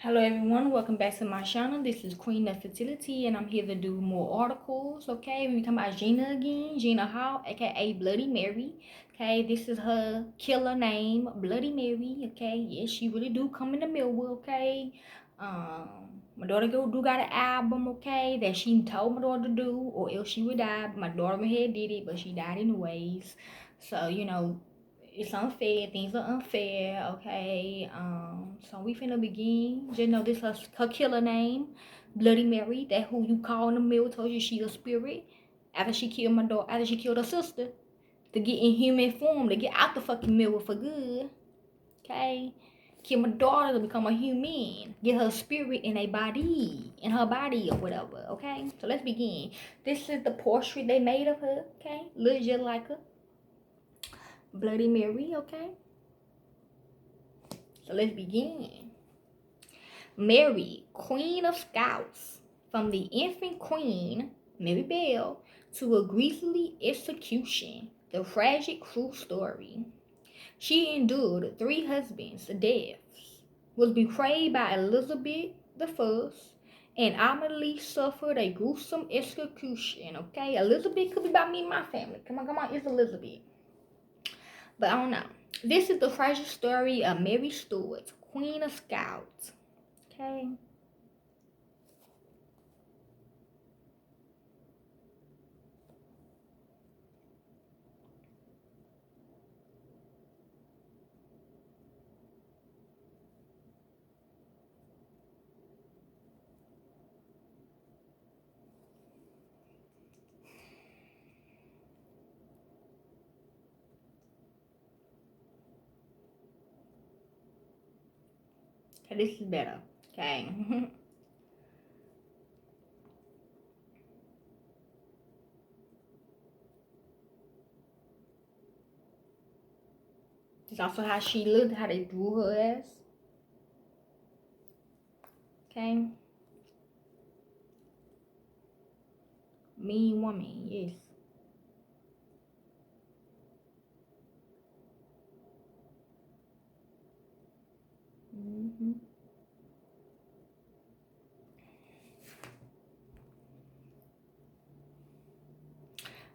Hello everyone, welcome back to my channel. This is Queen of Fertility and I'm here to do more articles, okay? We're talking about Gina again, Gina Hall, aka Bloody Mary. Okay, this is her killer name, Bloody Mary, okay? Yes, she really do come in the middle, okay? My daughter got an album, okay, that she told my daughter to do, or else she would die. My daughter had did it, but she died anyways. So, it's unfair. Things are unfair, okay? So we finna begin. Just know this her killer name, Bloody Mary. That who you call in the middle told you she a spirit. After she killed my daughter, after she killed her sister, to get in human form, to get out the fucking mirror for good, okay? Kill my daughter to become a human. Get her spirit in a body, in her body or whatever, okay? So let's begin. This is the portrait they made of her, okay? Looks just like her. Bloody Mary, okay? So let's begin. Mary, Queen of Scots, from the infant queen, Mary Bell, to a grisly execution, the tragic cruel story. She endured 3 husbands' deaths, was betrayed by Elizabeth I, and ultimately suffered a gruesome execution. Okay, Elizabeth could be about me and my family. Come on, it's Elizabeth. But I don't know. This is the tragic story of Mary Stuart, Queen of Scots. Okay. Okay, this is better. Okay. This is also how she looked, how they drew her ass. Okay. Mean woman, yes.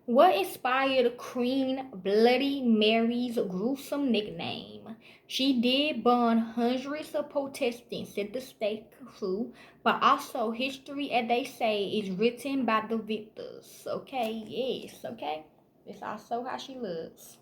What inspired Queen Bloody Mary's gruesome nickname? She did burn hundreds of Protestants at the stake, true, but also history, as they say, is written by the victors. Okay, yes, okay. It's also how she looks.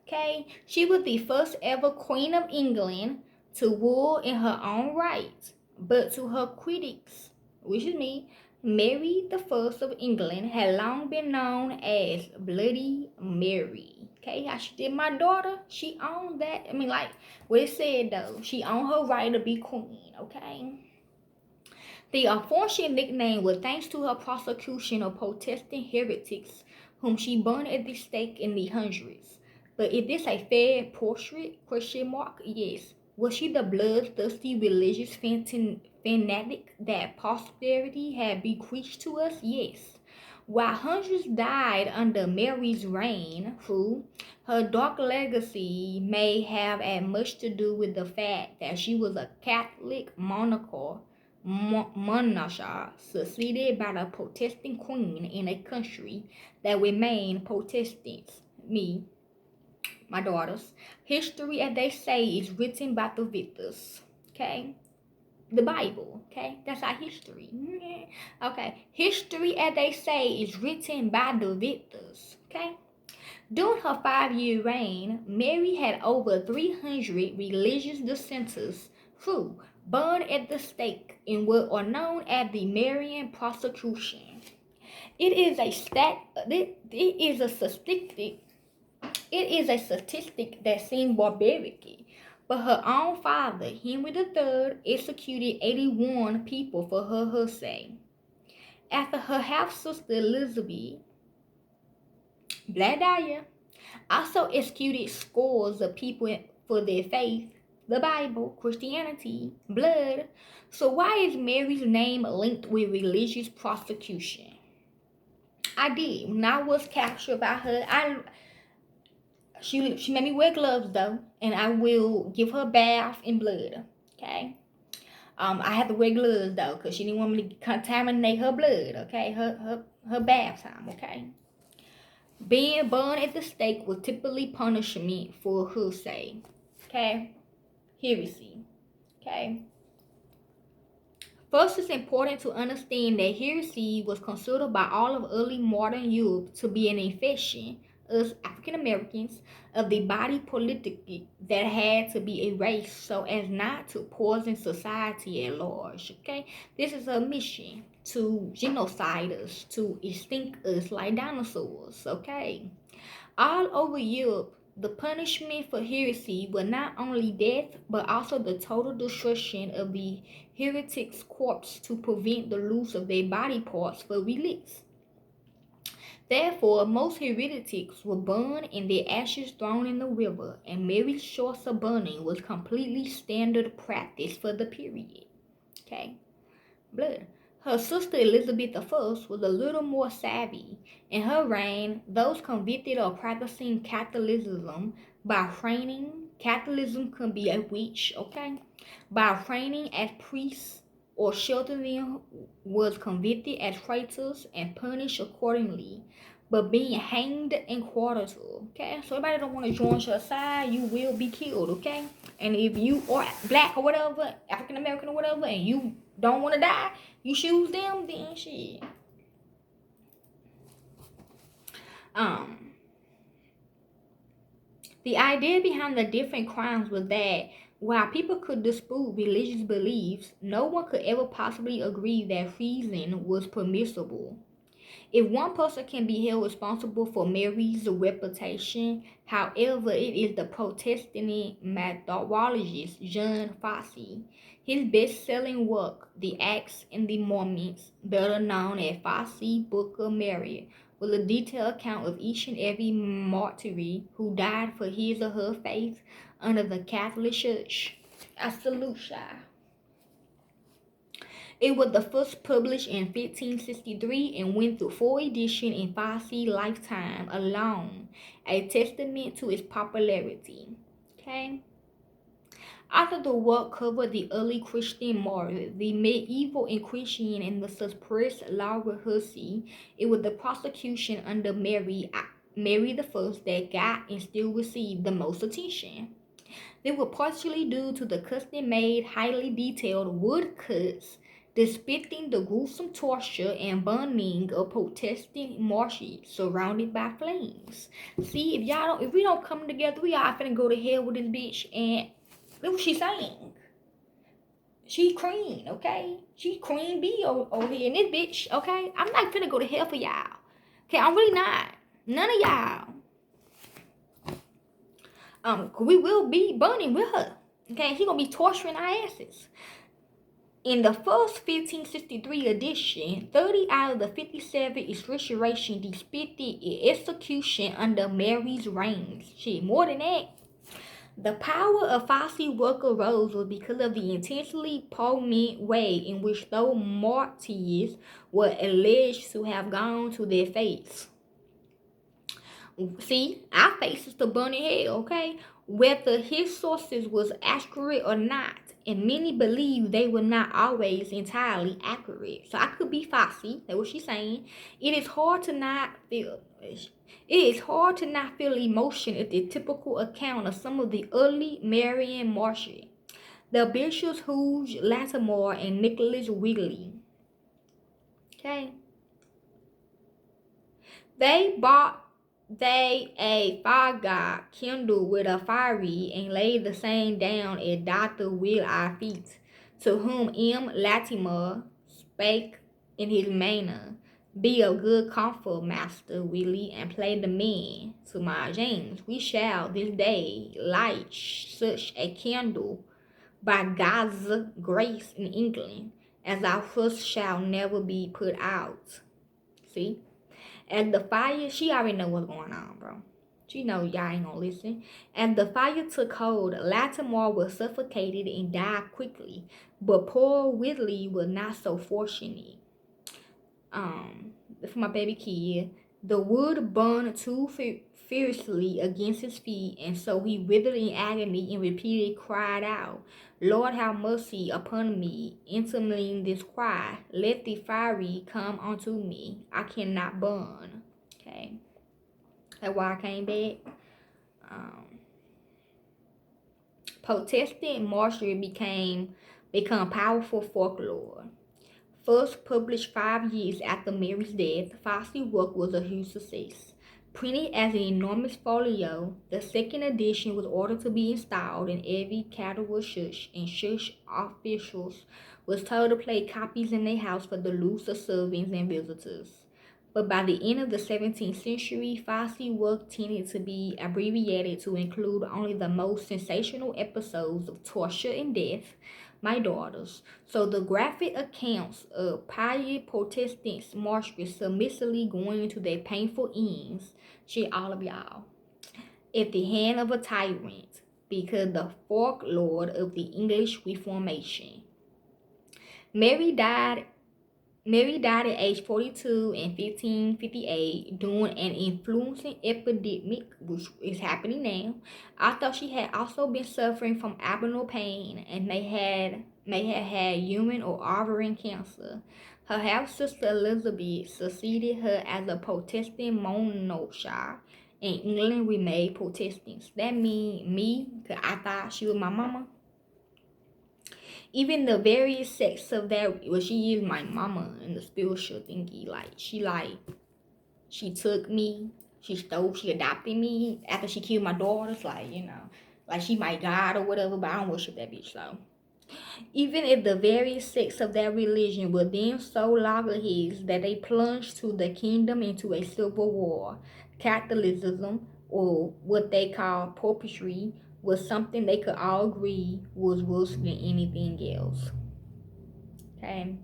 Okay, she was the first ever Queen of England to rule in her own right, but to her critics, which is me, Mary the First of England had long been known as Bloody Mary. Okay, how she did my daughter, she owned that. I mean, like what it said though, she owned her right to be queen. Okay. The unfortunate nickname was thanks to her prosecution of Protestant heretics, whom she burned at the stake in the hundreds. But is this a fair portrait? Question mark. Yes. Was she the bloodthirsty religious fanatic that posterity had bequeathed to us? Yes. While hundreds died under Mary's reign, who her dark legacy may have had much to do with the fact that she was a Catholic monarch succeeded by the Protestant queen in a country that remained Protestant. Me, my daughters. History, as they say, is written by the victors. Okay? The Bible. Okay? That's our history. Okay. History, as they say, is written by the victors. Okay? During her 5-year reign, Mary had over 300 religious dissenters who burned at the stake in what are known as the Marian prosecution. It is a statistic that seems barbaric, but her own father, Henry III, executed 81 people for her heresy. After her half-sister Elizabeth, Bladaya, also executed scores of people for their faith, the Bible, Christianity, blood. So why is Mary's name linked with religious prosecution? I did. When I was captured by her, she made me wear gloves though, and I will give her a bath in blood. Okay. I had to wear gloves though, cause she didn't want me to contaminate her blood. Okay, her bath time. Okay. Being burned at the stake was typically punishment for heresy. Okay, heresy. Okay. First, it's important to understand that heresy was considered by all of early modern Europe to be an infection, us African Americans, of the body politic that had to be erased so as not to poison society at large. Okay, this is a mission to genocide us, to extinct us like dinosaurs. Okay, all over Europe, the punishment for heresy was not only death, but also the total destruction of the heretic's corpse to prevent the loss of their body parts for release. Therefore, most heretics were burned and their ashes thrown in the river, and Mary's choice of burning was completely standard practice for the period. Okay, blood. Her sister Elizabeth I was a little more savvy. In her reign, those convicted of practicing Catholicism by training, Catholicism can be a witch, okay? By training as priests or sheltering was convicted as traitors and punished accordingly, but being hanged and quartered, okay? So everybody don't want to join your side, you will be killed, okay? And if you are black or whatever, African American or whatever, and you don't want to die, you choose them, then shit. The idea behind the different crimes was that while people could dispute religious beliefs, no one could ever possibly agree that treason was permissible. If one person can be held responsible for Mary's reputation, however, it is the Protestant methodologist John Fosse. His best-selling work, The Acts and the Moments, better known as Fosse's Book of Mary, was a detailed account of each and every martyr who died for his or her faith under the Catholic Church. I salute y'all. It was the first published in 1563 and went through 4 editions in Fosse's lifetime alone, a testament to its popularity. Okay. After the work covered the early Christian martyrs, the medieval Inquisition, and the suppressed law of heresy, it was the prosecution under Mary I that got and still received the most attention. They were partially due to the custom-made, highly detailed woodcuts depicting the gruesome torture and burning of Protestant marshes surrounded by flames. See, if we don't come together, we all finna go to hell with this bitch. And look what she's saying. She queen, okay? She queen bee over here in this bitch, okay? I'm not finna go to hell for y'all. Okay, I'm really not. None of y'all. We will be burning with her. Okay, he gonna be torturing our asses. In the first 1563 edition, 30 out of the 57 restorations depicted execution under Mary's reign. Shit, more than that. The power of Fosse's work arose was because of the intensely poignant way in which those martyrs were alleged to have gone to their fates. See, our face is to burn in hell, okay? Whether his sources was accurate or not, and many believe they were not always entirely accurate. So I could be Fosse, that's what she's saying. It is hard to not feel emotion at the typical account of some of the early Marian martyrs. The bishops Hugh Latimer and Nicholas Wheatley. Okay. They a fire god kindled with a fiery and laid the same down at Dr. Will our feet, to whom M. Latimer spake in his manner, Be of good comfort, Master Willie, and play the man. To my James, we shall this day light such a candle by God's grace in England, as our first shall never be put out. See? As the fire, she already know what's going on, bro. She know y'all ain't gonna listen. As the fire took hold, Latimer was suffocated and died quickly, but poor Whitley was not so fortunate. For my baby kid, the wood burned too fiercely against his feet, and so he withered in agony and repeatedly cried out, Lord, have mercy upon me. Intimating this cry, let the fiery come unto me. I cannot burn. Okay, that's why I came back. Um, Protestant martyrdom become powerful folklore. First published 5 years after Mary's death, Fauci's work was a huge success. Printed as an enormous folio, the second edition was ordered to be installed in every Catawba church, and church officials was told to place copies in their house for the use of servants and visitors. But by the end of the 17th century, Fauci's work tended to be abbreviated to include only the most sensational episodes of torture and death, my daughters. So the graphic accounts of pious Protestants martyrs submissively going to their painful ends, shit, all of y'all, at the hand of a tyrant, because the folklore of the English Reformation. Mary died Mary died at age 42 in 1558 during an influenza epidemic, which is happening now. Although she had also been suffering from abdominal pain and may have had human or ovarian cancer. Her half sister Elizabeth succeeded her as a Protestant monarch. In England, we made Protestants. That means me, because I thought she was my mama. Even the various sects of that, well, she is my mama in the spiritual thingy. She took me, she adopted me after she killed my daughters. Like she my God or whatever. But I don't worship that bitch. So even if the various sects of that religion were then so loggerheads that they plunged to the kingdom into a civil war, Catholicism, or what they call popestry, was something they could all agree was worse than anything else. Okay.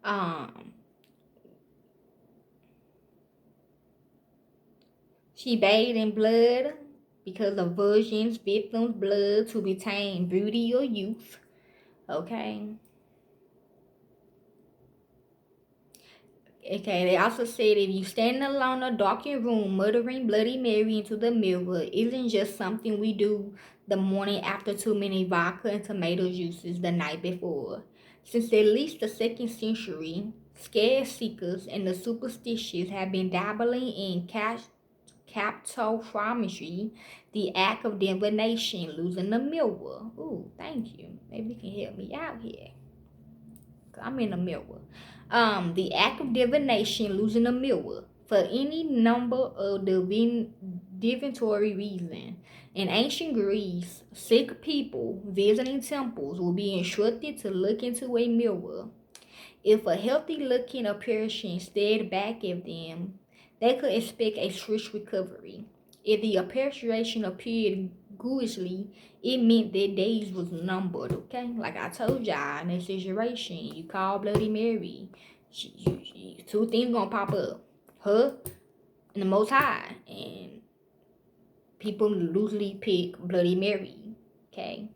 Um, she bathed in blood because of virgins, victims' blood to retain beauty or youth. Okay. Okay, they also said if you stand alone in a darkened room muttering Bloody Mary into the mirror, isn't just something we do the morning after too many vodka and tomato juices the night before. Since at least the 2nd century, scare seekers and the superstitious have been dabbling in captophometry, the act of divination, losing the mirror. Ooh, thank you. Maybe you can help me out here. I'm in the mirror. The act of divination, losing a mirror, for any number of divinatory reasons. In ancient Greece, sick people visiting temples will be instructed to look into a mirror. If a healthy-looking apparition stared back at them, they could expect a swift recovery. If the apparition appeared ghouishly, it meant their days was numbered, okay? Like I told y'all in this situation, you call Bloody Mary, two things gonna pop up. Her and the Most High. And people loosely pick Bloody Mary, okay?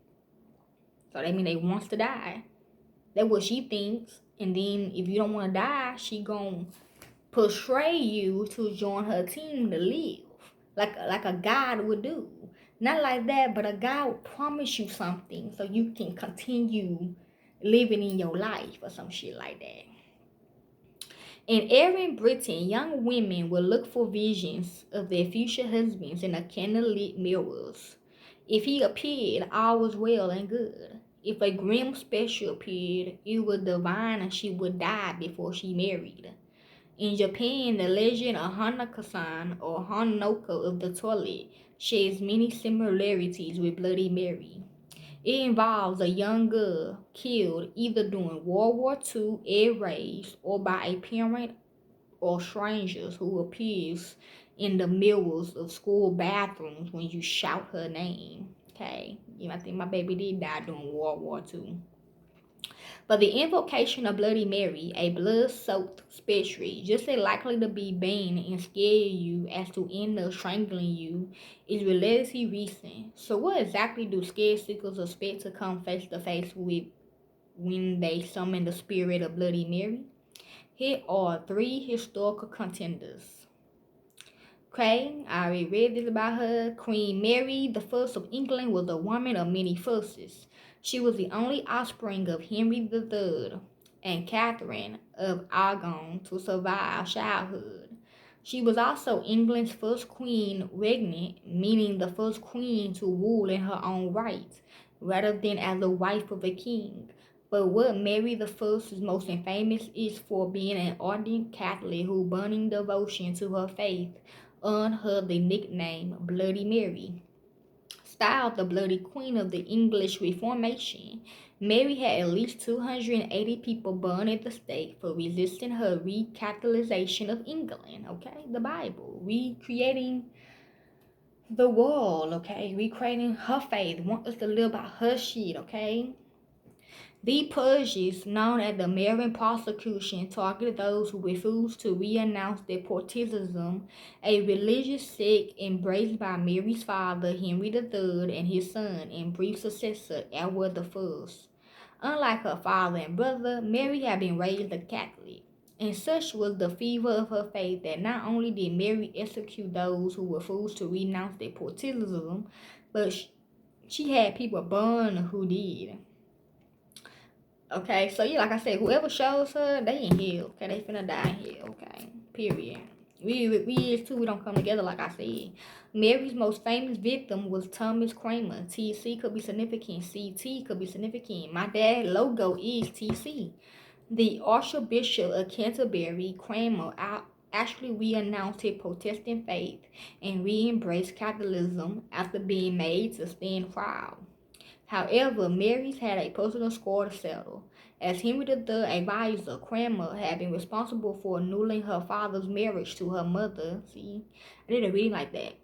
So that mean they wants to die. That's what she thinks. And then if you don't want to die, she gonna persuade you to join her team to live. Like a God would do. Not like that, but a God will promise you something so you can continue living in your life or some shit like that. In Erin Britain, young women will look for visions of their future husbands in a candlelit mirrors. If he appeared, all was well and good. If a grim spectre appeared, it was divine and she would die before she married. In Japan, the legend of Hanako-san or Hanoko of the toilet shares many similarities with Bloody Mary. It involves a young girl killed either during World War II air raids or by a parent or strangers who appears in the mirrors of school bathrooms when you shout her name. Okay, I think my baby did die during World War II. But the invocation of Bloody Mary, a blood-soaked spectre, just as likely to be banned and scare you as to end up strangling you, is relatively recent. So what exactly do scare seekers expect to come face to face with when they summon the spirit of Bloody Mary? Here are 3 historical contenders. Okay, I already read this about her. Queen Mary the First of England was a woman of many firsts. She was the only offspring of Henry III and Catherine of Aragon to survive childhood. She was also England's first queen regnant, meaning the first queen to rule in her own right, rather than as the wife of a king. But what Mary the First is most famous is for being an ardent Catholic who burning devotion to her faith earned her the nickname Bloody Mary. Styled the Bloody Queen of the English Reformation, Mary had at least 280 people burned at the stake for resisting her recatholicization of England. Okay, the Bible, recreating the world. Okay, recreating her faith, want us to live by her shit. Okay. The purges, known as the Marian prosecution, targeted those who refused to renounce their Protestantism, a religious sect embraced by Mary's father, Henry III, and his son and brief successor, Edward I. Unlike her father and brother, Mary had been raised a Catholic, and such was the fever of her faith that not only did Mary execute those who refused to renounce their Protestantism, but she had people burned who did. Okay, so yeah, like I said, whoever shows her, they in hell. Okay, they finna die in hell. Okay, period. We is too. We don't come together, like I said. Mary's most famous victim was Thomas Cranmer. TC could be significant. CT could be significant. My dad logo is TC. The Archbishop of Canterbury, Cranmer, actually renounced his Protestant faith and re-embraced Catholicism after being made to stand trial. However, Mary's had a personal score to settle. As Henry III advisor, Cranmer had been responsible for annulling her father's marriage to her mother. See, I did a reading like that.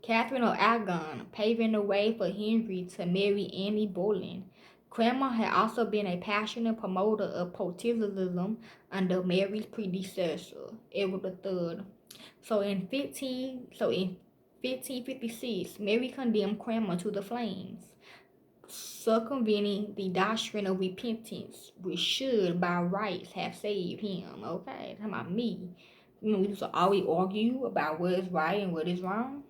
Catherine of Aragon, paving the way for Henry to marry Anne Boleyn. Cranmer had also been a passionate promoter of Protestantism under Mary's predecessor, Edward III. So in 1556, Mary condemned Cranmer to the flames, circumventing the doctrine of repentance, which should by rights have saved him. Okay, talking about me. We used to always argue about what is right and what is wrong.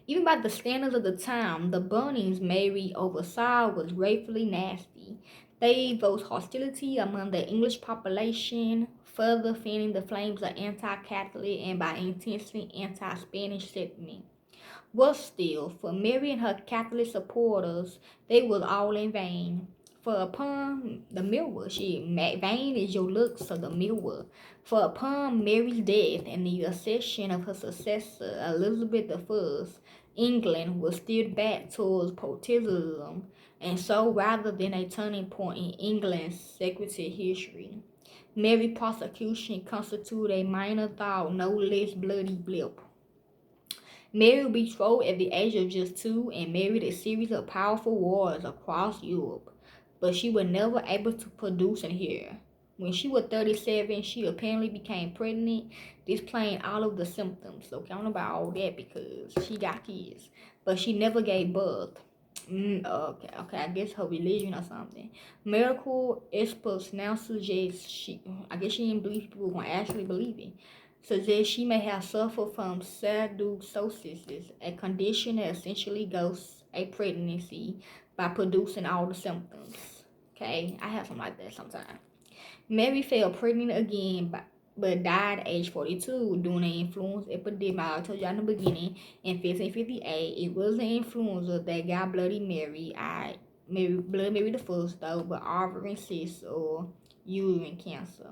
Even by the standards of the time, the burnings Mary oversaw was gratefully nasty. They evoked hostility among the English population, further fanning the flames of anti-Catholic and by intensely anti-Spanish sentiment. Was still, for Mary and her Catholic supporters, they was all in vain. For upon the mirror, vain is your looks of the mirror. For upon Mary's death and the accession of her successor, Elizabeth I, England was steered back towards Protestantism, and so rather than a turning point in England's secular history, Mary's prosecution constituted a minor though no less bloody blip. Mary was betrothed at the age of just 2 and married a series of powerful wars across Europe, but she was never able to produce an heir. When she was 37, she apparently became pregnant, displaying all of the symptoms. Okay, I don't know about all that because she got kids, but she never gave birth. Okay, I guess her religion or something. Medical experts now suggest I guess she didn't believe people were going to actually believe it, suggests she may have suffered from pseudocytosis, a condition that essentially ghosts a pregnancy by producing all the symptoms. Okay, I have something like that sometimes. Mary fell pregnant again, but died at age 42 during an influenza epidemic. I told you in the beginning, in 1558, it was an influenza that got Bloody Mary. Bloody Mary the First though, but ovarian cysts or uterine cancer.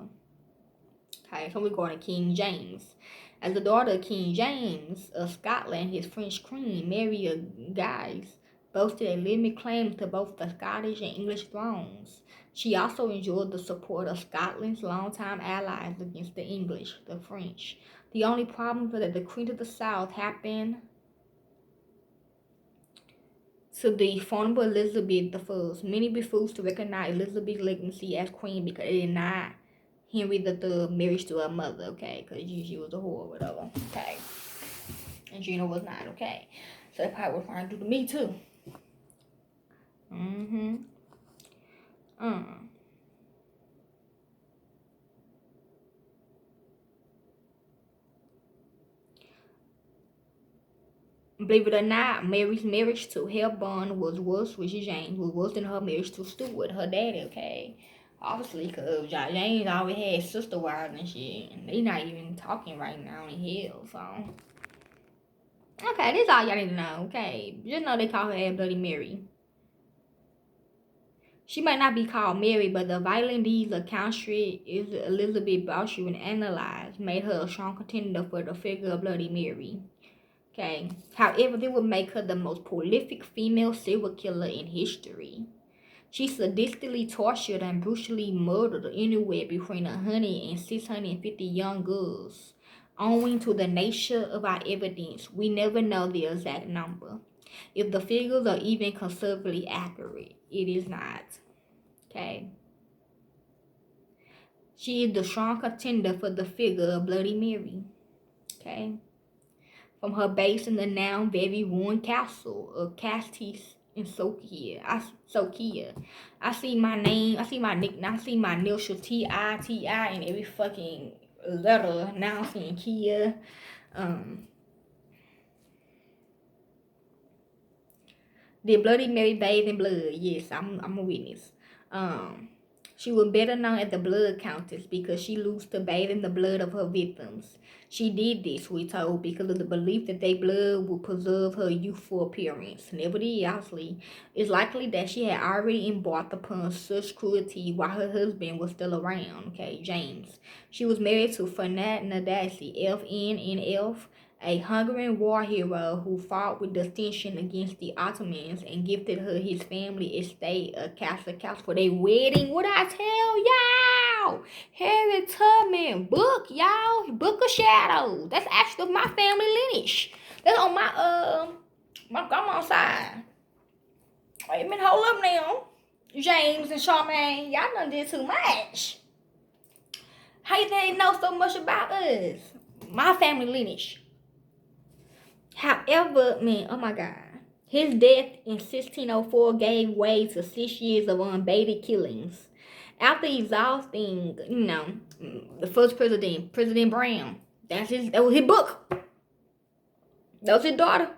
Okay, so we're going to King James. As the daughter of King James of Scotland, his French queen, Mary of Guise, boasted a legitimate claim to both the Scottish and English thrones. She also enjoyed the support of Scotland's longtime allies against the English, the French. The only problem was that the Queen of the South happened to the formidable Elizabeth I. Many refused to recognize Elizabeth's legacy as queen because it did not Henry III marriage to her mother, okay? Because she was a whore or whatever, okay? And Gina was not, okay? So they probably were trying to do to me, too. Believe it or not, Mary's marriage to Hellborn was worse, which is James, was worse than her marriage to Stuart, her daddy, okay? Obviously, because James always had sister wives and shit, and they not even talking right now in hell, so. Okay, this all y'all need to know, okay? Just know they call her Bloody Mary. She might not be called Mary, but the violent deeds of Country is Elizabeth Boucher and analyzed made her a strong contender for the figure of Bloody Mary. Okay. However, they would make her the most prolific female serial killer in history. She sadistically tortured and brutally murdered anywhere between 100 and 650 young girls. Owing to the nature of our evidence, we never know the exact number. If the figures are even conservatively accurate, it is not. Okay. She is the strong contender for the figure of Bloody Mary. Okay. From her base in the now very ruined castle of Castis in Sokia. I see my name, I see my nickname, I see my initial T-I in every fucking letter. Now I'm seeing Kia. Did Bloody Mary bathe in blood? Yes, I'm a witness. She was better known as the Blood Countess because she used to bathe in the blood of her victims. She did this, we told, because of the belief that their blood would preserve her youthful appearance. Nevertheless, it's likely that she had already embarked upon such cruelty while her husband was still around, okay, James. She was married to Fernand Nadasi, FNNF, a Hungarian war hero who fought with distinction against the Ottomans and gifted her his family estate of Castle for their wedding. What I tell y'all? Harry Tubman book, y'all. Book of Shadows. That's actually my family lineage. That's on my grandma's side. Wait a minute, hold up now. James and Charmaine, y'all done did too much. How you think they know so much about us? My family lineage. However, oh my God, his death in 1604 gave way to 6 years of unabated killings. After exhausting, the first president, President Brown, that was his book. That was his daughter.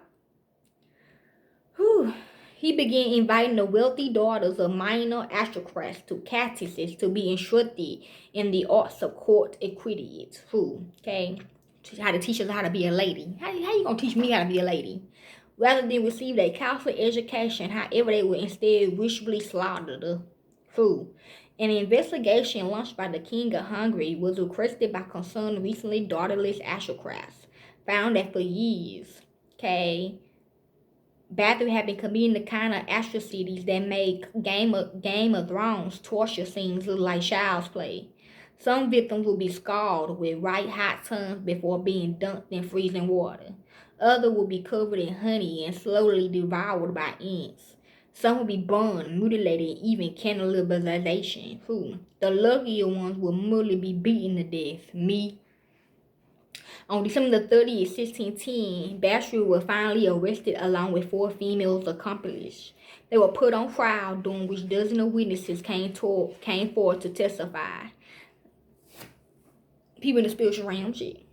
He began inviting the wealthy daughters of minor aristocrats to Cattises to be instructed in the arts of court etiquette. Okay? How to teach us how to be a lady. How you gonna teach me how to be a lady? Rather than receive a Catholic education, however, they would instead ritually slaughter the food. An investigation launched by the King of Hungary was requested by concerned recently daughterless aristocrats. Found that for years, Bathory had been committing the kind of atrocities that make Game of Thrones torture scenes look like child's play. Some victims will be scalded with right hot tongues before being dunked in freezing water. Others will be covered in honey and slowly devoured by ants. Some will be burned, mutilated, and even cannibalization. The luckier ones will merely be beaten to death. Me. On December 30th, 1610, Bathory was finally arrested along with 4 females accomplices. They were put on trial, during which dozens of witnesses came forward to testify. People in the spiritual realm, shit.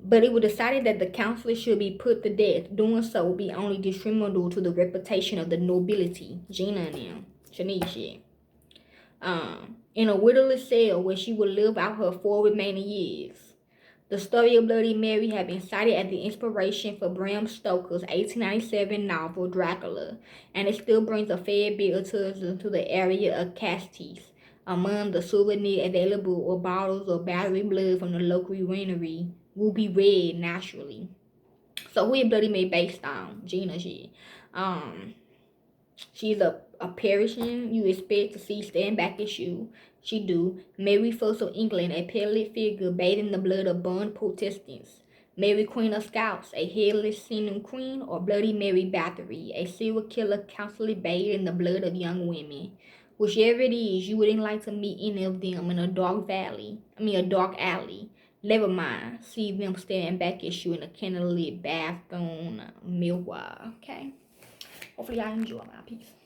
But it was decided that the councillors should be put to death. Doing so would be only detrimental to the reputation of the nobility. Gina and them. Shanice shit. In a widowless cell where she would live out her 4 remaining years. The story of Bloody Mary had been cited as the inspiration for Bram Stoker's 1897 novel Dracula, and it still brings a fair bit of tourism to the area of Castis. Among the souvenirs available are bottles of battery blood from the local winery, ruby red naturally. So who is Bloody Mary based on? Gina shit. She's a apparition you expect to see stand back at you. She do. Mary First of England, a pale figure bathed in the blood of burned Protestants. Mary Queen of Scots, a headless sinning queen, or Bloody Mary Bathory, a serial killer constantly bathed in the blood of young women. Whichever it is, you wouldn't like to meet any of them in a dark alley. Never mind, see them staring back at you in a candlelit bathroom mirror. Okay? Hopefully y'all enjoy my piece.